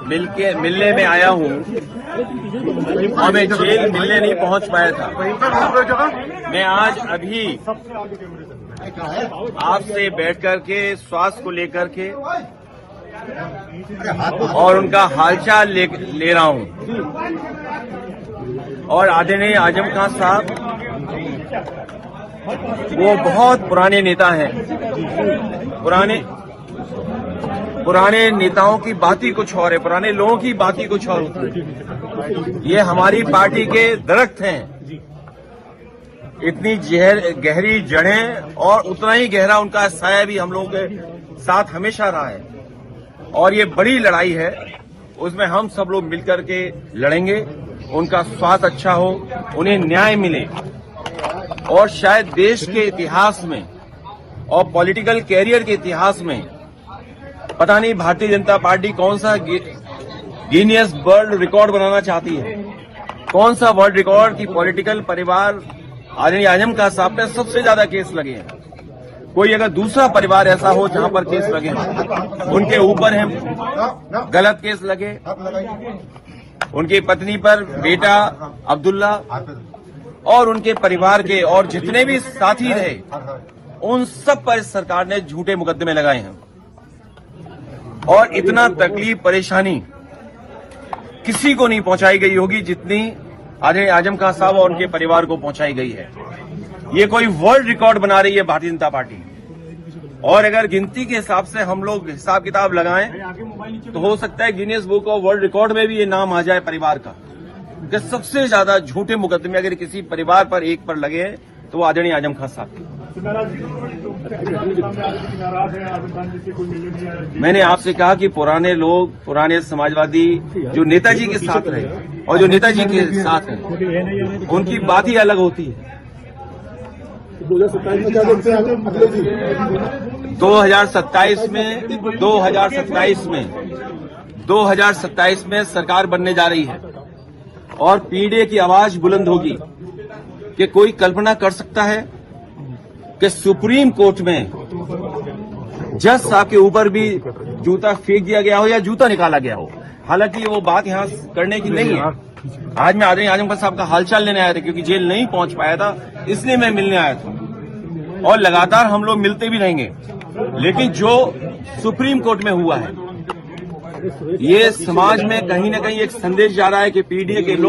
मिलने में आया हूँ और मैं जेल मिलने नहीं पहुंच पाया था। मैं आज अभी आपसे बैठ करके स्वास्थ्य को लेकर के और उनका हालचाल ले रहा हूं। और आदरणीय आजम खान साहब वो बहुत पुराने नेता हैं। पुराने नेताओं की बात ही कुछ और है, पुराने लोगों की बात ही कुछ और होती है। ये हमारी पार्टी के दरख्त हैं, इतनी गहरी जड़ें और उतना ही गहरा उनका साया भी हम लोगों के साथ हमेशा रहा है। और ये बड़ी लड़ाई है, उसमें हम सब लोग मिलकर के लड़ेंगे। उनका स्वास्थ्य अच्छा हो, उन्हें न्याय मिले और शायद देश के इतिहास में और पॉलिटिकल कैरियर के इतिहास में पता नहीं भारतीय जनता पार्टी कौन सा गिनीज वर्ल्ड रिकॉर्ड बनाना चाहती है, कौन सा वर्ल्ड रिकॉर्ड की पॉलिटिकल परिवार आदरणीय आजम खान साहब पे सबसे ज्यादा केस लगे हैं। कोई अगर दूसरा परिवार ऐसा हो जहां पर केस लगे, उनके ऊपर हैं गलत केस लगे, उनकी पत्नी पर बेटा अब्दुल्ला और उनके परिवार के और जितने भी साथी रहे, उन सब पर सरकार ने झूठे मुकदमे लगाए हैं। और इतना तकलीफ परेशानी किसी को नहीं पहुंचाई गई होगी जितनी आदरणीय आजम खान साहब और उनके परिवार को पहुंचाई गई है। ये कोई वर्ल्ड रिकॉर्ड बना रही है भारतीय जनता पार्टी। और अगर गिनती के हिसाब से हम लोग हिसाब किताब लगाएं तो हो सकता है Guinness book of world record में भी ये नाम आ जाए परिवार का, कि सबसे ज्यादा झूठे मुकदमे अगर किसी परिवार पर एक पर लगे हैं तो वो आदरणीय आजम खान साहब के। मैंने आपसे कहा कि पुराने लोग, पुराने समाजवादी जो नेताजी के साथ रहे और जो नेताजी के साथ हैं, उनकी बात ही अलग होती है। 2027 में सरकार बनने जा रही है और पीडीए की आवाज बुलंद होगी कि कोई कल्पना कर सकता है कि सुप्रीम कोर्ट में जज साहब के ऊपर भी जूता फेंक दिया गया हो या जूता निकाला गया हो। हालांकि वो बात यहां करने की नहीं है। आज मैं आदरणीय आजम खान साहब का हालचाल लेने आया था, क्योंकि जेल नहीं पहुंच पाया था, इसलिए मैं मिलने आया था। और लगातार हम लोग मिलते भी रहेंगे। लेकिन जो सुप्रीम कोर्ट में हुआ है, ये समाज में कहीं न कहीं एक संदेश जा रहा है कि पीडीए के लोग